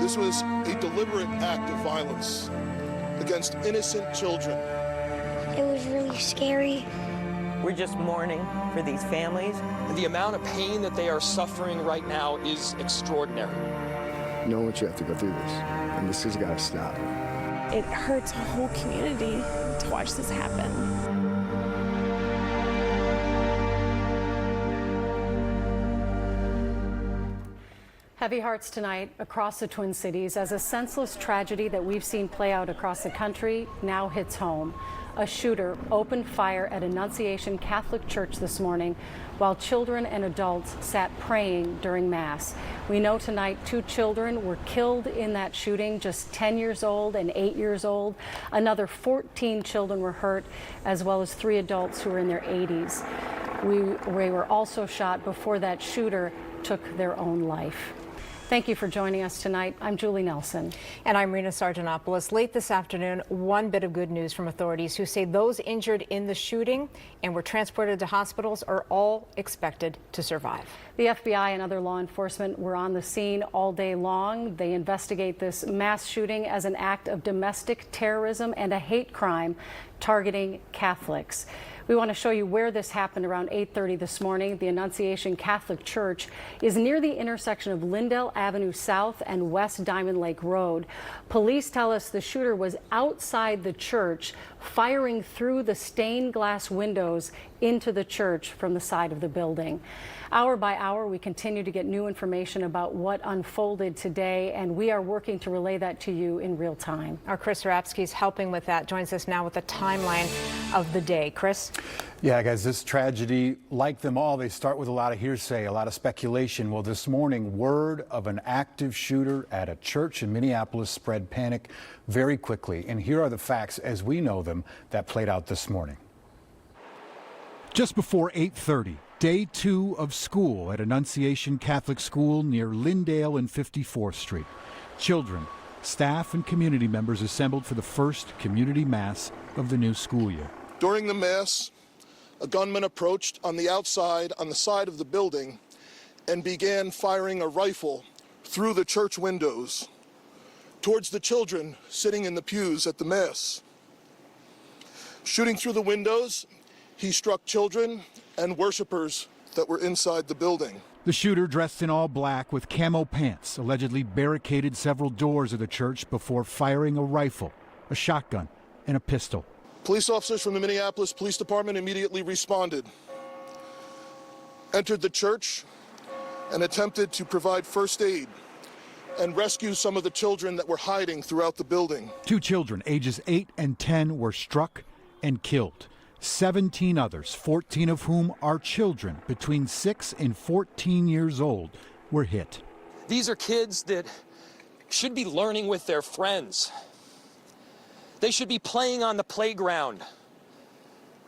This was a deliberate act of violence against innocent children. It was really scary. We're just mourning for these families. The amount of pain that they are suffering right now is extraordinary. You know what, you have to go through this, and this has got to stop. It hurts a whole community to watch this happen. Heavy hearts tonight across the Twin Cities as a senseless tragedy that we've seen play out across the country now hits home. A shooter opened fire at Annunciation Catholic Church this morning while children and adults sat praying during Mass. We know tonight 2 children were killed in that shooting, just 10 years old and 8 years old. Another 14 children were hurt, as well as 3 adults who were in their 80s. We were also shot before that shooter took their own life. Thank you for joining us tonight. I'm Julie Nelson. And I'm Rena Sargentopoulos. Late this afternoon, one bit of good news from authorities who say those injured in the shooting and were transported to hospitals are all expected to survive. The FBI and other law enforcement were on the scene all day long. They investigate this mass shooting as an act of domestic terrorism and a hate crime targeting Catholics. We want to show you where this happened around 8:30 this morning. The Annunciation Catholic Church is near the intersection of Lindell Avenue South and West Diamond Lake Road. Police tell us the shooter was outside the church, firing through the stained glass windows into the church from the side of the building. Hour by hour, we continue to get new information about what unfolded today, and we are working to relay that to you in real time. Our Chris Rapsky is helping with that, joins us now with a timeline of the day. Chris? Yeah, guys, this tragedy, like them all, they start with a lot of hearsay, a lot of speculation. Well, this morning, word of an active shooter at a church in Minneapolis spread panic very quickly. And here are the facts as we know them that played out this morning. Just before 8:30, day 2 of school at Annunciation Catholic School near Lindale and 54th Street. Children, staff, and community members assembled for the first community mass of the new school year. During the Mass, a gunman approached on the outside on the side of the building and began firing a rifle through the church windows towards the children sitting in the pews at the Mass. Shooting through the windows, he struck children and worshipers that were inside the building. The shooter, dressed in all black with camo pants, allegedly barricaded several doors of the church before firing a rifle, a shotgun, and a pistol. Police officers from the Minneapolis Police Department immediately responded, entered the church, and attempted to provide first aid and rescue some of the children that were hiding throughout the building. 2 children, ages 8 and 10, were struck and killed. 17 others, 14 of whom are children between 6 and 14 years old, were hit. These are kids that should be learning with their friends. They should be playing on the playground.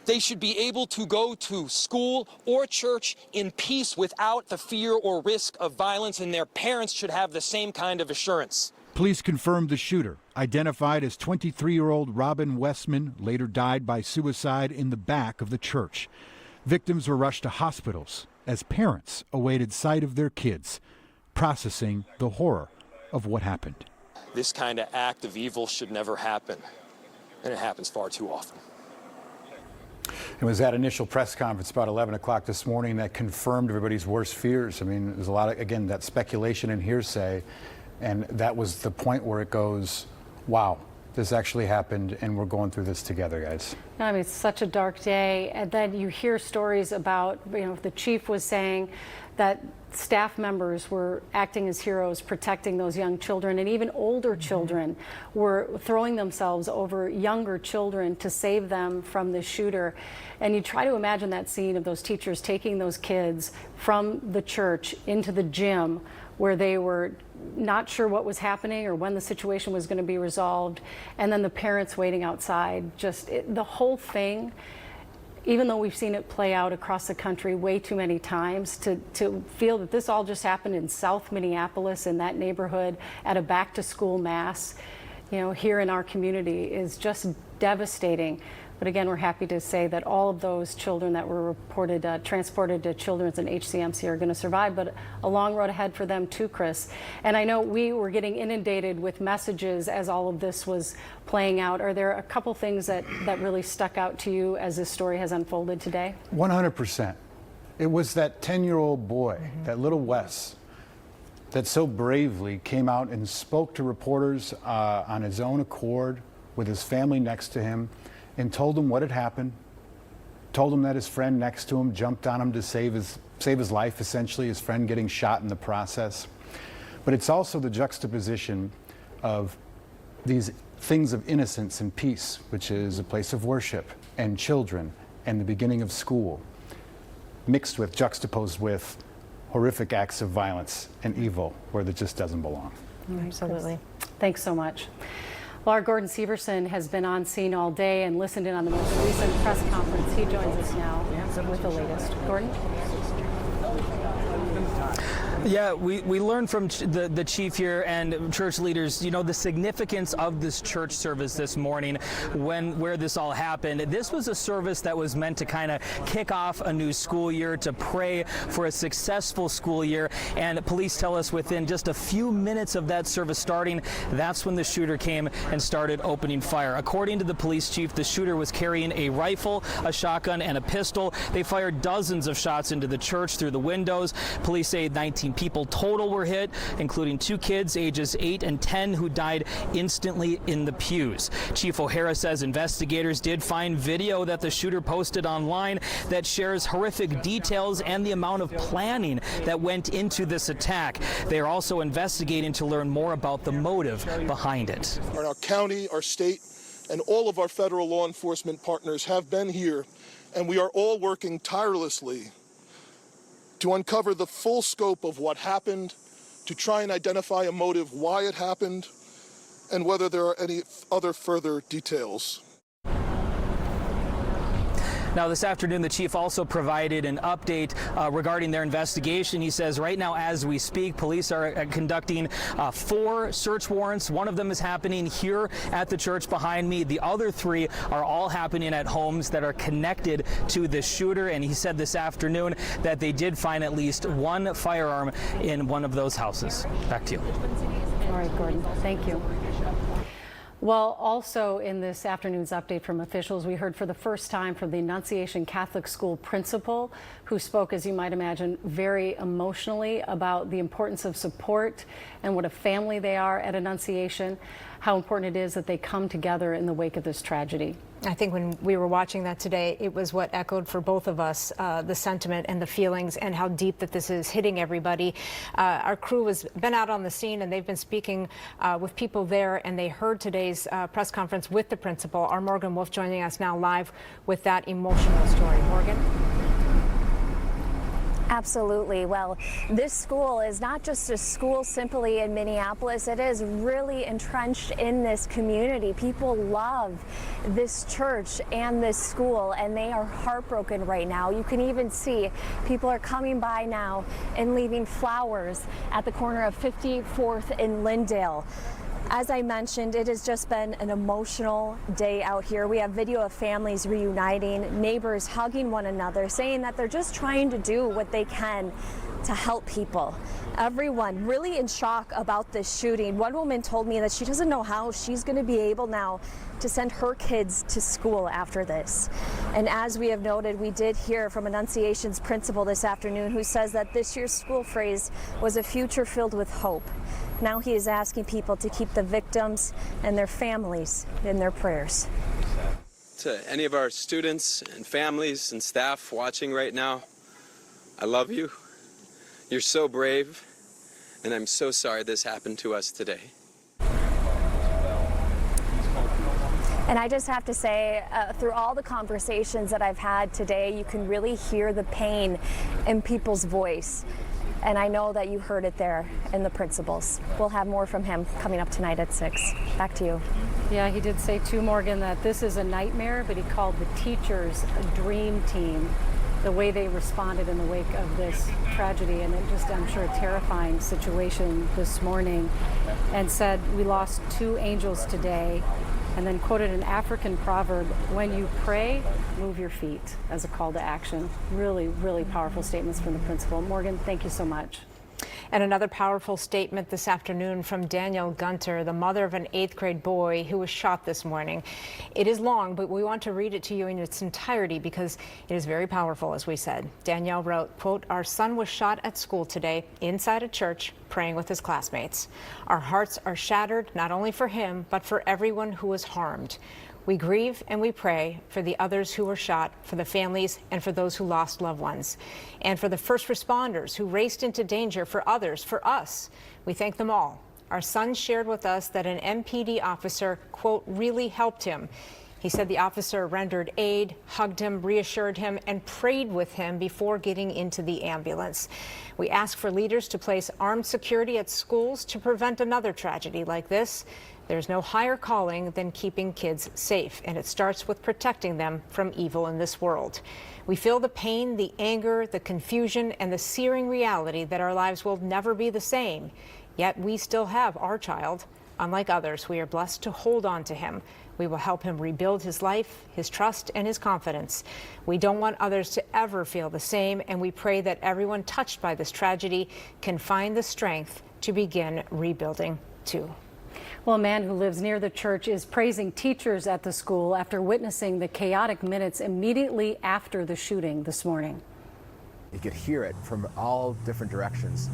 They should be able to go to school or church in peace without the fear or risk of violence, and their parents should have the same kind of assurance. Police confirmed the shooter, identified as 23-year-old Robin Westman, later died by suicide in the back of the church. Victims were rushed to hospitals as parents awaited sight of their kids, processing the horror of what happened. This kind of act of evil should never happen, and it happens far too often. It was that initial press conference about 11 o'clock this morning that confirmed everybody's worst fears. I mean, there's a lot of, again, that speculation and hearsay. And that was the point where it goes, wow, this actually happened, and we're going through this together, guys. I mean, it's such a dark day. And then you hear stories about, the chief was saying that staff members were acting as heroes, protecting those young children, and even older children were throwing themselves over younger children to save them from the shooter. And you try to imagine that scene of those teachers taking those kids from the church into the gym where they were not sure what was happening or when the situation was going to be resolved, and then the parents waiting outside. The whole thing, even though we've seen it play out across the country way too many times, to feel that this all just happened in South Minneapolis, in that neighborhood, at a back-to-school mass, here in our community, is just devastating. But again, we're happy to say that all of those children that were reported transported to Children's and HCMC are going to survive, but a long road ahead for them too, Chris. And I know we were getting inundated with messages as all of this was playing out. Are there a couple things that really stuck out to you as this story has unfolded today? 100%. It was that 10-year-old boy, that little Wes, that so bravely came out and spoke to reporters on his own accord with his family next to him and told them what had happened, told him that his friend next to him jumped on him to save his life, essentially, his friend getting shot in the process. But it's also the juxtaposition of these things of innocence and peace, which is a place of worship and children and the beginning of school, mixed with, juxtaposed with horrific acts of violence and evil where that just doesn't belong. Absolutely. Thanks so much. Well, our Gordon Severson has been on scene all day and listened in on the most recent press conference. He joins us now with the latest. Gordon? Yeah, we learned from the chief here and church leaders, you know, the significance of this church service this morning where this all happened. This was a service that was meant to kind of kick off a new school year, to pray for a successful school year. And police tell us within just a few minutes of that service starting, that's when the shooter came and started opening fire. According to the police chief, the shooter was carrying a rifle, a shotgun, and a pistol. They fired dozens of shots into the church through the windows. Police say 19 people total were hit, including 2 kids ages 8 and 10 who died instantly in the pews. Chief O'Hara says investigators did find video that the shooter posted online that shares horrific details and the amount of planning that went into this attack. They are also investigating to learn more about the motive behind it. Our county, our state, and all of our federal law enforcement partners have been here, and we are all working tirelessly to uncover the full scope of what happened, to try and identify a motive why it happened, and whether there are any other further details. Now, this afternoon, the chief also provided an update regarding their investigation. He says right now, as we speak, police are conducting 4 search warrants. One of them is happening here at the church behind me. The other 3 are all happening at homes that are connected to the shooter. And he said this afternoon that they did find at least 1 firearm in one of those houses. Back to you. All right, Gordon. Thank you. Well, also in this afternoon's update from officials, we heard for the first time from the Annunciation Catholic School principal, who spoke, as you might imagine, very emotionally about the importance of support and what a family they are at Annunciation, how important it is that they come together in the wake of this tragedy. I think when we were watching that today, it was what echoed for both of us, the sentiment and the feelings and how deep that this is hitting everybody. Our crew has been out on the scene and they've been speaking with people there, and they heard today's press conference with the principal. Our Morgan Wolf joining us now live with that emotional story. Morgan? Absolutely. Well, this school is not just a school simply in Minneapolis. It is really entrenched in this community. People love this church and this school, and they are heartbroken right now. You can even see people are coming by now and leaving flowers at the corner of 54th and Lindale. As I mentioned, it has just been an emotional day out here. We have video of families reuniting, neighbors hugging one another, saying that they're just trying to do what they can to help people. Everyone really in shock about this shooting. One woman told me that she doesn't know how she's going to be able now to send her kids to school after this. And as we have noted, we did hear from Annunciation's principal this afternoon, who says that this year's school phrase was a future filled with hope. Now he is asking people to keep the victims and their families in their prayers. To any of our students and families and staff watching right now, I love you. You're so brave, and I'm so sorry this happened to us today. And I just have to say, through all the conversations that I've had today, you can really hear the pain in people's voice. And I know that you heard it there in the principals. We'll have more from him coming up tonight at 6. Back to you. Yeah, he did say too, Morgan, that this is a nightmare, but he called the teachers a dream team, the way they responded in the wake of this tragedy, and it just, I'm sure, a terrifying situation this morning, and said, we lost 2 angels today, and then quoted an African proverb, when you pray, move your feet, as a call to action. Really, really powerful statements from the principal. Morgan, thank you so much. And another powerful statement this afternoon from Danielle Gunter, the mother of an 8th grade boy who was shot this morning. It is long, but we want to read it to you in its entirety because it is very powerful, as we said. Danielle wrote, quote, "Our son was shot at school today inside a church praying with his classmates. Our hearts are shattered, not only for him, but for everyone who was harmed. We grieve and we pray for the others who were shot, for the families and for those who lost loved ones, and for the first responders who raced into danger for others, for us. We thank them all. Our son shared with us that an MPD officer, quote, really helped him. He said the officer rendered aid, hugged him, reassured him, and prayed with him before getting into the ambulance. We ask for leaders to place armed security at schools to prevent another tragedy like this. There's no higher calling than keeping kids safe, and it starts with protecting them from evil in this world. We feel the pain, the anger, the confusion, and the searing reality that our lives will never be the same. Yet we still have our child. Unlike others, we are blessed to hold on to him. We will help him rebuild his life, his trust, and his confidence. We don't want others to ever feel the same, and we pray that everyone touched by this tragedy can find the strength to begin rebuilding too." Well, a man who lives near the church is praising teachers at the school after witnessing the chaotic minutes immediately after the shooting this morning. You could hear it from all different directions.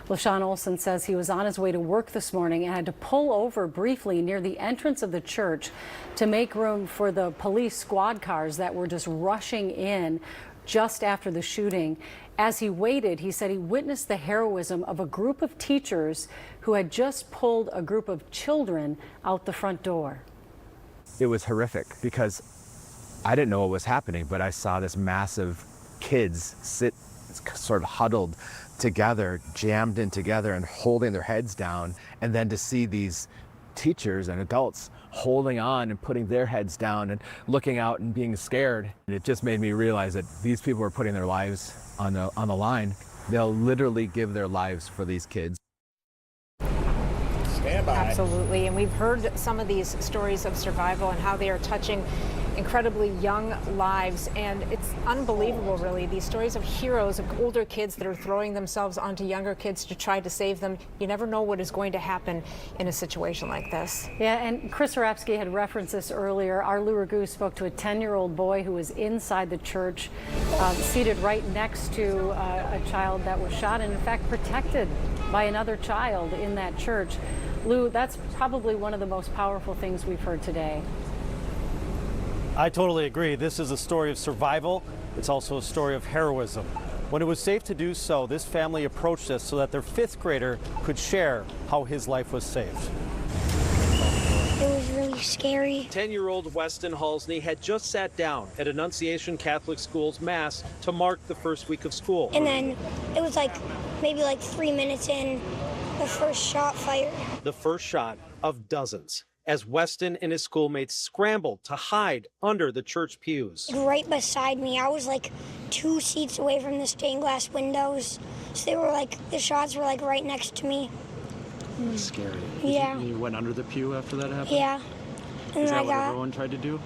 LaShawn Olson says he was on his way to work this morning and had to pull over briefly near the entrance of the church to make room for the police squad cars that were just rushing in just after the shooting. As he waited, he said he witnessed the heroism of a group of teachers who had just pulled a group of children out the front door. It was horrific because I didn't know what was happening, but I saw this massive kids sit sort of huddled together, jammed in together and holding their heads down. And then to see these teachers and adults holding on and putting their heads down and looking out and being scared. And it just made me realize that these people are putting their lives on the line. They'll literally give their lives for these kids. Stand by. Absolutely, and we've heard some of these stories of survival and how they are touching incredibly young lives, and it's unbelievable, really. These stories of heroes, of older kids that are throwing themselves onto younger kids to try to save them. You never know what is going to happen in a situation like this. Yeah, and Chris Arapsky had referenced this earlier. Our Lou Ragoo spoke to a 10-year-old boy who was inside the church, seated right next to a child that was shot, and in fact protected by another child in that church. Lou, that's probably one of the most powerful things we've heard today. I totally agree. This is a story of survival. It's also a story of heroism. When it was safe to do so, this family approached us so that their 5th grader could share how his life was saved. It was really scary. 10-year-old Weston Halsney had just sat down at Annunciation Catholic School's Mass to mark the first week of school. And then it was maybe 3 minutes in, the first shot fired. The first shot of dozens, as Weston and his schoolmates scrambled to hide under the church pews. Right beside me, I was 2 seats away from the stained glass windows. So they were the shots were right next to me. That's scary. Yeah. You went under the pew after that happened? Yeah. And Is then that what everyone tried to do?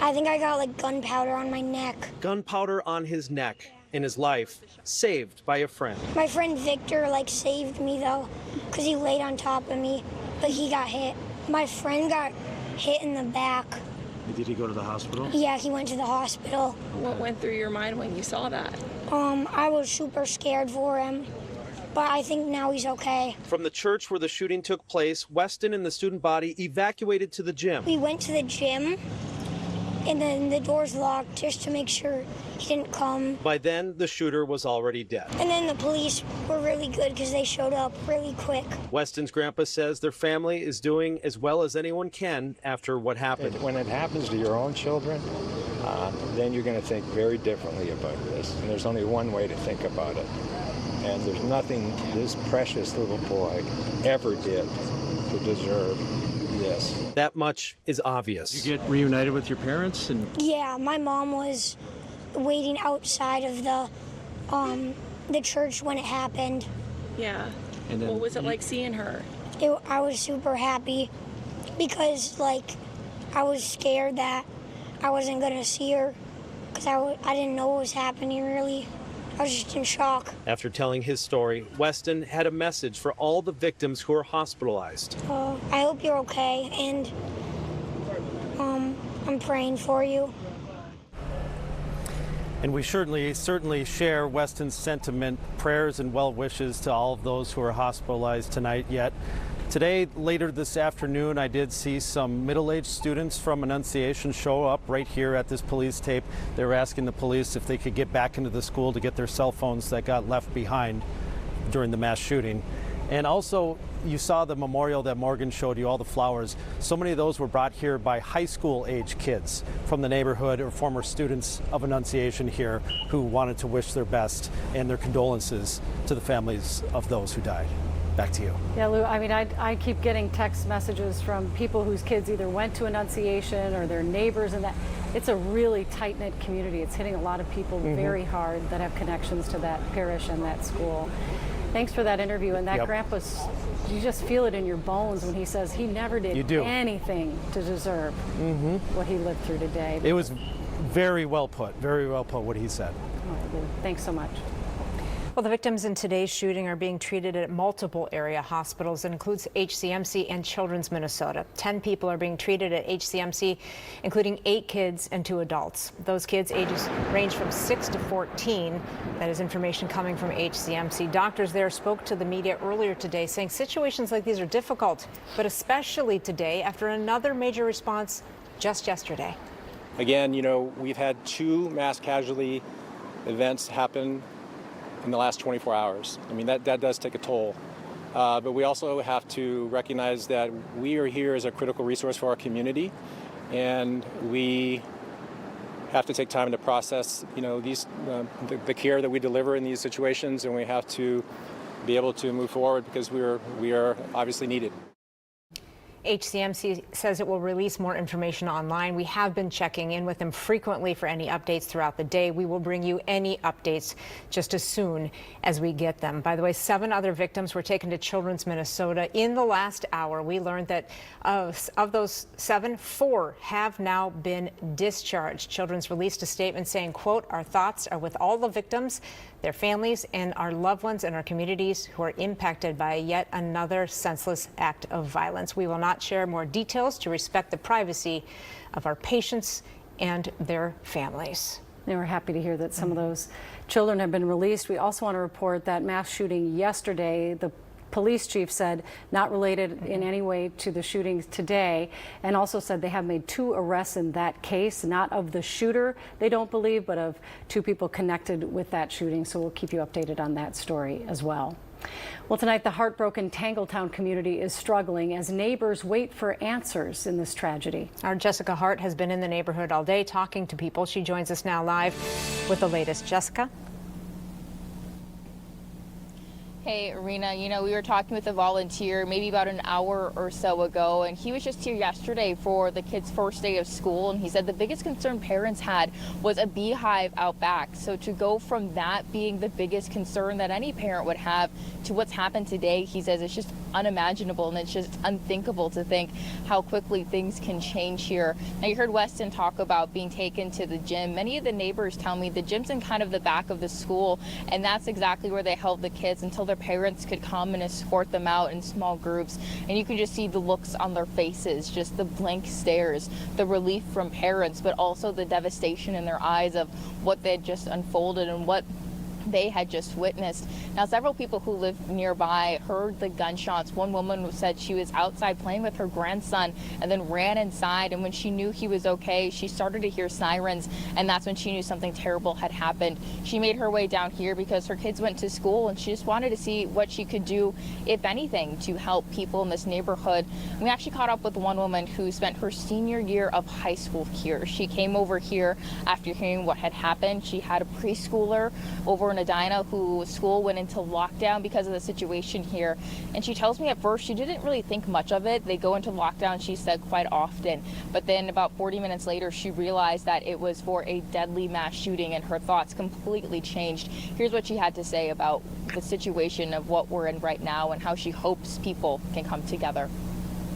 I think I got gunpowder on my neck. Gunpowder on his neck, and his life saved by a friend. My friend Victor saved me though, because he laid on top of me, but he got hit. My friend got hit in the back. Did he go to the hospital? Yeah, he went to the hospital. What went through your mind when you saw that? I was super scared for him, but I think now he's okay. From the church where the shooting took place, Weston and the student body evacuated to the gym. We went to the gym, and then the doors locked just to make sure he didn't come. By then, the shooter was already dead. And then the police were really good because they showed up really quick. Weston's grandpa says their family is doing as well as anyone can after what happened. When it happens to your own children, then you're going to think very differently about this. And there's only one way to think about it. And there's nothing this precious little boy ever did to deserve this. That much is obvious. Did you get reunited with your parents? Yeah, my mom was waiting outside of the church when it happened. Yeah. And then what was it like seeing her? I was super happy because, like, I was scared that I wasn't going to see her because I didn't know what was happening, really. I was just in shock. After telling his story, Weston had a message for all the victims who are hospitalized. I hope you're okay, and I'm praying for you. And we certainly share Weston's sentiment, prayers and well wishes to all of those who are hospitalized tonight. Yet today, later this afternoon, I did see some middle-aged students from Annunciation show up right here at this police tape. They were asking the police if they could get back into the school to get their cell phones that got left behind during the mass shooting. And also, you saw the memorial that Morgan showed you, all the flowers. So many of those were brought here by high school age kids from the neighborhood or former students of Annunciation here who wanted to wish their best and their condolences to the families of those who died. Back to you. Yeah, Lou, I mean, I keep getting text messages from people whose kids either went to Annunciation or their neighbors, and that it's a really tight-knit community. It's hitting a lot of people very hard that have connections to that parish and that school. Thanks for that interview. And that grandpa's, you just feel it in your bones when he says he never did anything to deserve what he lived through today. It was very well put what he said. All right, Lou, thanks so much. Well, the victims in today's shooting are being treated at multiple area hospitals. It includes HCMC and Children's Minnesota. 10 people are being treated at HCMC, including 8 kids and 2 adults. Those kids' ages range from 6 to 14. That is information coming from HCMC. Doctors there spoke to the media earlier today saying situations like these are difficult, but especially today after another major response just yesterday. Again, you know, we've had 2 mass casualty events happen in the last 24 hours. I mean, that does take a toll. But we also have to recognize that we are here as a critical resource for our community, and we have to take time to process, you know, these the care that we deliver in these situations, and we have to be able to move forward because we are obviously needed. HCMC says it will release more information online. We have been checking in with them frequently for any updates throughout the day. We will bring you any updates just as soon as we get them. By the way, 7 other victims were taken to Children's Minnesota. In the last hour, we learned that of those 7, 4 have now been discharged. Children's released a statement saying, quote, "Our thoughts are with all the victims, their families, and our loved ones in our communities who are impacted by yet another senseless act of violence. We will not share more details to respect the privacy of our patients and their families." And we're happy to hear that some of those children have been released. We also want to report that mass shooting yesterday, the police chief said not related in any way to the shootings today, and also said they have made 2 arrests in that case, not of the shooter, they don't believe, but of 2 people connected with that shooting. So we'll keep you updated on that story as well. Well, tonight the heartbroken Tangletown community is struggling as neighbors wait for answers in this tragedy. Our Jessica Hart has been in the neighborhood all day talking to people. She joins us now live with the latest. Jessica? Hey, Rena, you know, we were talking with a volunteer maybe about an hour or so ago, and he was just here yesterday for the kids' first day of school, and he said the biggest concern parents had was a beehive out back. So to go from that being the biggest concern that any parent would have to what's happened today, he says it's just unimaginable, and it's just unthinkable to think how quickly things can change here. Now, you heard Weston talk about being taken to the gym. Many of the neighbors tell me the gym's in kind of the back of the school, and that's exactly where they held the kids until their parents could come and escort them out in small groups. And you can just see the looks on their faces, just the blank stares, the relief from parents, but also the devastation in their eyes of what they had just unfolded and what they had just witnessed. Now, several people who live nearby heard the gunshots. One woman said she was outside playing with her grandson and then ran inside, and when she knew he was okay, she started to hear sirens, and that's when she knew something terrible had happened. She made her way down here because her kids went to school, and she just wanted to see what she could do, if anything, to help people in this neighborhood. We actually caught up with one woman who spent her senior year of high school here. She came over here after hearing what had happened. She had a preschooler over for Nadina, whose school went into lockdown because of the situation here. And she tells me at first she didn't really think much of it. They go into lockdown, she said, quite often. But then about 40 minutes later, she realized that it was for a deadly mass shooting, and her thoughts completely changed. Here's what she had to say about the situation of what we're in right now and how she hopes people can come together.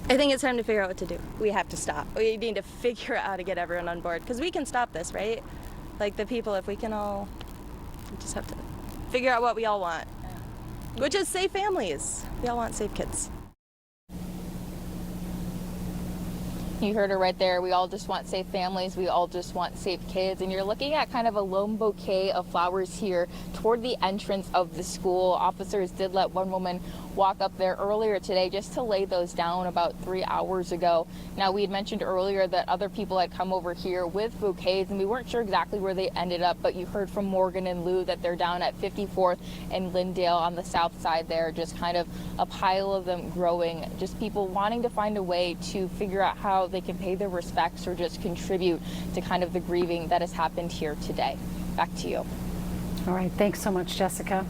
I think it's time to figure out what to do. We have to stop. We need to figure out how to get everyone on board, because we can stop this, right? Like the people, if we can all, we just have to figure out what we all want, which is safe families. We all want safe kids. You heard her right there. We all just want safe families. We all just want safe kids. And you're looking at kind of a lone bouquet of flowers here toward the entrance of the school. Officers did let one woman walk up there earlier today just to lay those down about 3 hours ago. Now, we had mentioned earlier that other people had come over here with bouquets, and we weren't sure exactly where they ended up, but you heard from Morgan and Lou that they're down at 54th and Lyndale on the south side there, just kind of a pile of them growing, just people wanting to find a way to figure out how they can pay their respects or just contribute to kind of the grieving that has happened here today. Back to you. All right, thanks so much, Jessica.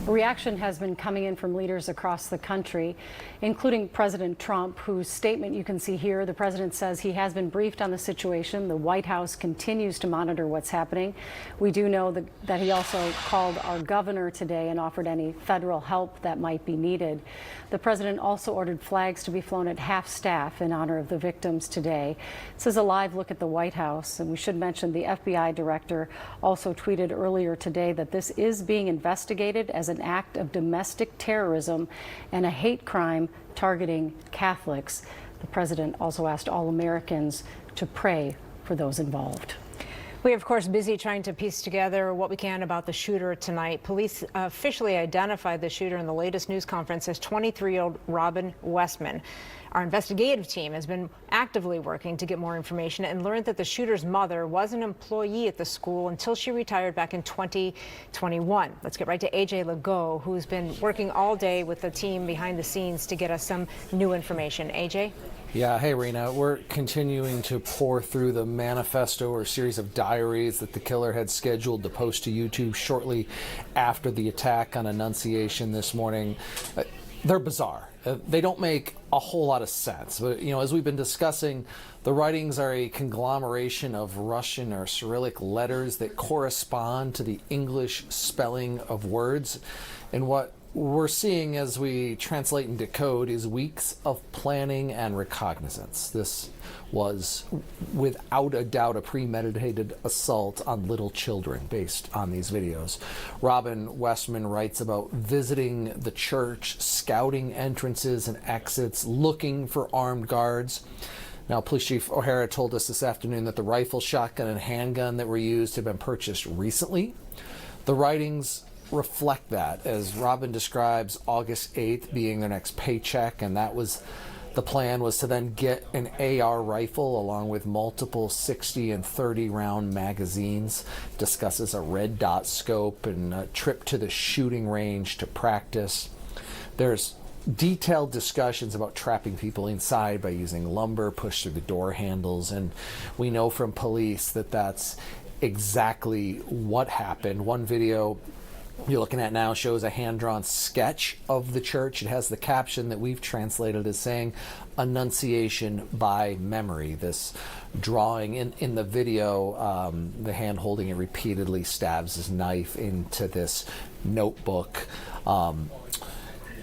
A reaction has been coming in from leaders across the country, including President Trump, whose statement you can see here. The president says he has been briefed on the situation. The White House continues to monitor what's happening. We do know that he also called our governor today and offered any federal help that might be needed. The president also ordered flags to be flown at half staff in honor of the victims today. This is a live look at the White House, and we should mention the FBI director also tweeted earlier today that this is being investigated as an act of domestic terrorism and a hate crime targeting Catholics. The president also asked all Americans to pray for those involved. We are, of course, busy trying to piece together what we can about the shooter tonight. Police officially identified the shooter in the latest news conference as 23-year-old Robin Westman. Our investigative team has been actively working to get more information and learned that the shooter's mother was an employee at the school until she retired back in 2021. Let's get right to AJ Legault, who's been working all day with the team behind the scenes to get us some new information. AJ? Yeah, hey Rena, we're continuing to pour through the manifesto or series of diaries that the killer had scheduled to post to YouTube shortly after the attack on Annunciation this morning. They're bizarre. They don't make a whole lot of sense. But, you know, as we've been discussing, the writings are a conglomeration of Russian or Cyrillic letters that correspond to the English spelling of words. And what we're seeing as we translate and decode is weeks of planning and recognizance. This was, without a doubt, a premeditated assault on little children based on these videos. Robin Westman writes about visiting the church, scouting entrances and exits, looking for armed guards. Now, Police Chief O'Hara told us this afternoon that the rifle, shotgun, and handgun that were used have been purchased recently. The writings reflect that, as Robin describes August 8th being their next paycheck, and that was the plan, was to then get an AR rifle along with multiple 60 and 30 round magazines. Discusses a red dot scope and a trip to the shooting range to practice. There's detailed discussions about trapping people inside by using lumber pushed through the door handles, and we know from police that that's exactly what happened. One video you're looking at now shows a hand-drawn sketch of the church. It has the caption that we've translated as saying Annunciation by memory. This drawing in the video, the hand holding it repeatedly stabs his knife into this notebook.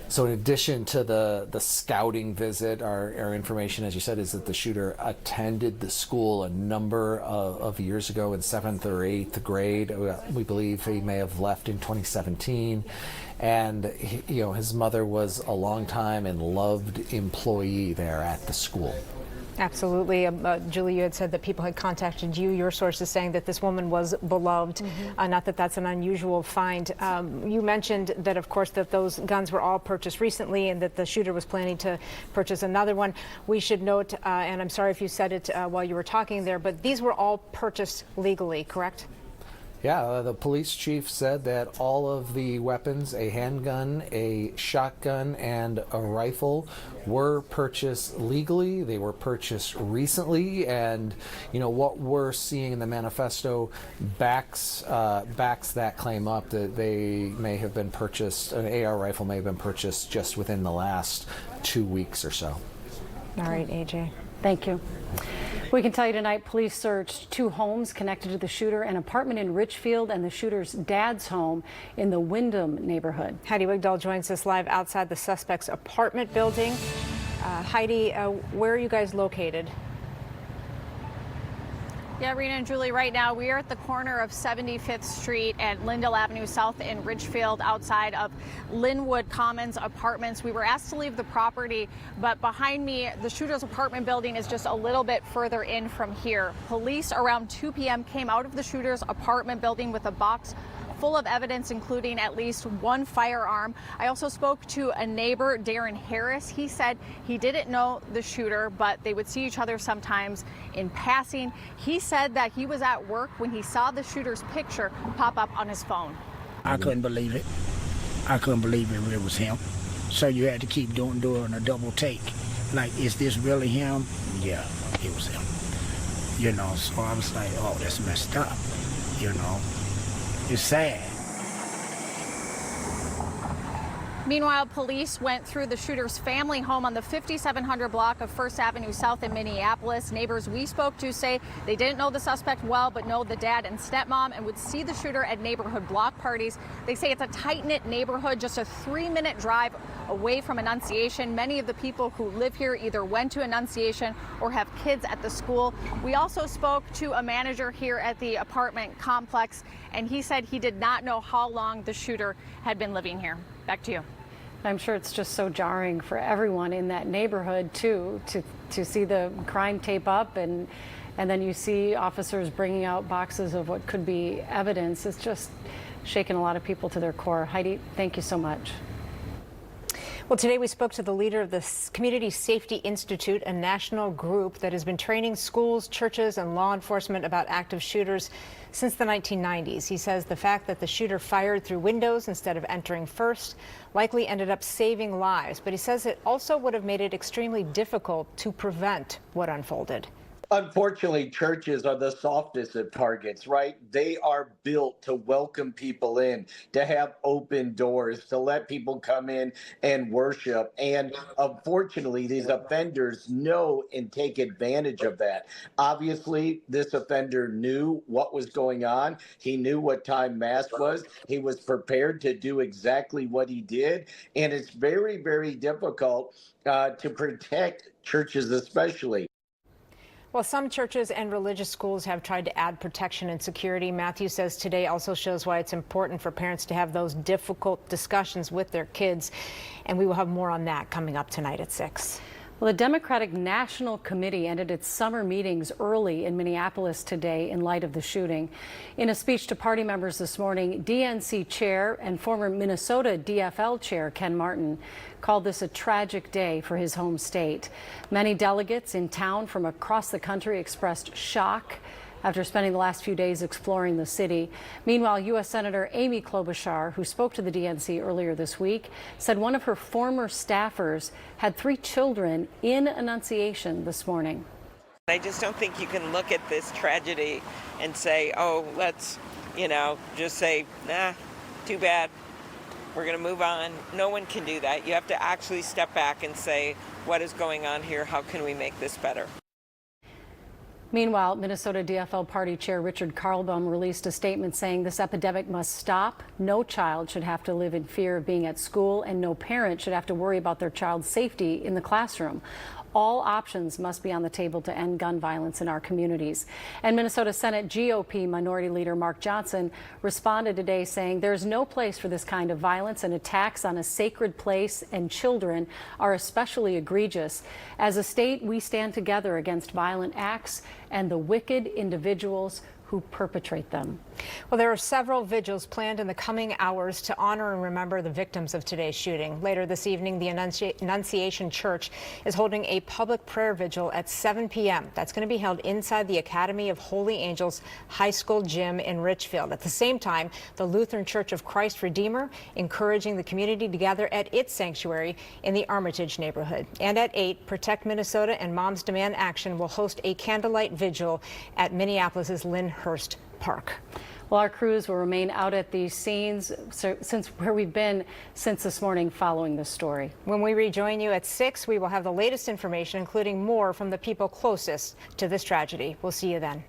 So in addition to the scouting visit, our information, as you said, is that the shooter attended the school a number of years ago in 7th or 8th grade. We believe he may have left in 2017. And his mother was a long-time and loved employee there at the school. Absolutely. Julie, you had said that people had contacted you. Your sources saying that this woman was beloved. Not that that's an unusual find. You mentioned that, of course, that those guns were all purchased recently and that the shooter was planning to purchase another one. We should note, and I'm sorry if you said it while you were talking there, but these were all purchased legally, correct? Yeah, the police chief said that all of the weapons, a handgun, a shotgun, and a rifle, were purchased legally. They were purchased recently, and what we're seeing in the manifesto backs that claim up, that they may have been purchased. An AR rifle may have been purchased just within the last 2 weeks or so. All right, AJ. Thank you. We can tell you tonight, police searched 2 homes connected to the shooter, an apartment in Richfield and the shooter's dad's home in the Wyndham neighborhood. Heidi Wigdahl joins us live outside the suspect's apartment building. Heidi, where are you guys located? Yeah, Rena and Julie, right now we are at the corner of 75th Street and Lindell Avenue South in Ridgefield, outside of Linwood Commons Apartments. We were asked to leave the property, but behind me, the shooter's apartment building is just a little bit further in from here. Police around 2 p.m. came out of the shooter's apartment building with a box full of evidence, including at least 1 firearm. I also spoke to a neighbor, Darren Harris. He said he didn't know the shooter, but they would see each other sometimes in passing. He said that he was at work when he saw the shooter's picture pop up on his phone. I couldn't believe it. I couldn't believe it was him. So you had to keep doing a double take. Like, is this really him? Yeah, it was him. So I was like, oh, that's messed up, It's sad. Meanwhile, police went through the shooter's family home on the 5700 block of 1st Avenue South in Minneapolis. Neighbors we spoke to say they didn't know the suspect well, but know the dad and stepmom and would see the shooter at neighborhood block parties. They say it's a tight-knit neighborhood, just a 3-minute drive away from Annunciation. Many of the people who live here either went to Annunciation or have kids at the school. We also spoke to a manager here at the apartment complex, and he said he did not know how long the shooter had been living here. Back to you. I'm sure it's just so jarring for everyone in that neighborhood too, to see the crime tape up and then you see officers bringing out boxes of what could be evidence. It's just shaking a lot of people to their core. Heidi, thank you so much. Well, today we spoke to the leader of the Community Safety Institute, a national group that has been training schools, churches, and law enforcement about active shooters since the 1990s. He says the fact that the shooter fired through windows instead of entering first likely ended up saving lives, but he says it also would have made it extremely difficult to prevent what unfolded. Unfortunately, churches are the softest of targets, right? They are built to welcome people in, to have open doors, to let people come in and worship. And unfortunately, these offenders know and take advantage of that. Obviously, this offender knew what was going on. He knew what time Mass was. He was prepared to do exactly what he did. And it's very, very difficult to protect churches especially. Well, some churches and religious schools have tried to add protection and security. Matthew says today also shows why it's important for parents to have those difficult discussions with their kids. And we will have more on that coming up tonight at 6. Well, the Democratic National Committee ended its summer meetings early in Minneapolis today in light of the shooting. In a speech to party members this morning, DNC Chair and former Minnesota DFL Chair Ken Martin called this a tragic day for his home state. Many delegates in town from across the country expressed shock after spending the last few days exploring the city. Meanwhile, U.S. Senator Amy Klobuchar, who spoke to the DNC earlier this week, said one of her former staffers had 3 children in Annunciation this morning. I just don't think you can look at this tragedy and say, oh, let's, just say, nah, too bad. We're going to move on. No one can do that. You have to actually step back and say, what is going on here? How can we make this better? Meanwhile, Minnesota DFL Party Chair Richard Carlbaum released a statement saying this epidemic must stop. No child should have to live in fear of being at school, and no parent should have to worry about their child's safety in the classroom. All options must be on the table to end gun violence in our communities. And Minnesota Senate GOP Minority Leader Mark Johnson responded today saying there's no place for this kind of violence, and attacks on a sacred place and children are especially egregious. As a state, we stand together against violent acts and the wicked individuals who perpetrate them. Well, there are several vigils planned in the coming hours to honor and remember the victims of today's shooting. Later this evening, the Annunciation Church is holding a public prayer vigil at 7 p.m. That's going to be held inside the Academy of Holy Angels High School gym in Richfield. At the same time, the Lutheran Church of Christ Redeemer encouraging the community to gather at its sanctuary in the Armitage neighborhood. And at 8, Protect Minnesota and Moms Demand Action will host a candlelight vigil at Minneapolis's Lyndhurst Park. Well, our crews will remain out at these scenes since where we've been since this morning following this story. When we rejoin you at 6, we will have the latest information, including more from the people closest to this tragedy. We'll see you then.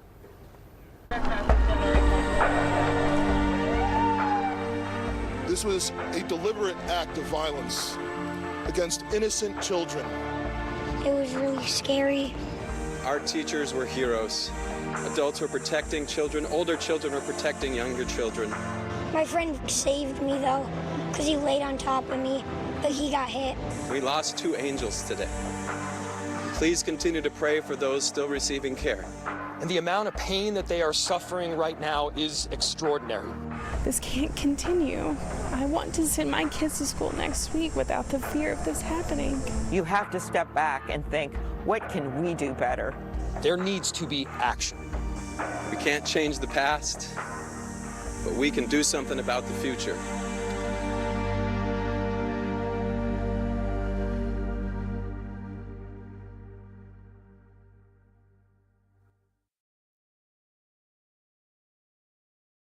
This was a deliberate act of violence against innocent children. It was really scary. Our teachers were heroes. Adults were protecting children. Older children were protecting younger children. My friend saved me, though, because he laid on top of me, but he got hit. We lost 2 angels today. Please continue to pray for those still receiving care. And the amount of pain that they are suffering right now is extraordinary. This can't continue. I want to send my kids to school next week without the fear of this happening. You have to step back and think, what can we do better? There needs to be action. We can't change the past, but we can do something about the future.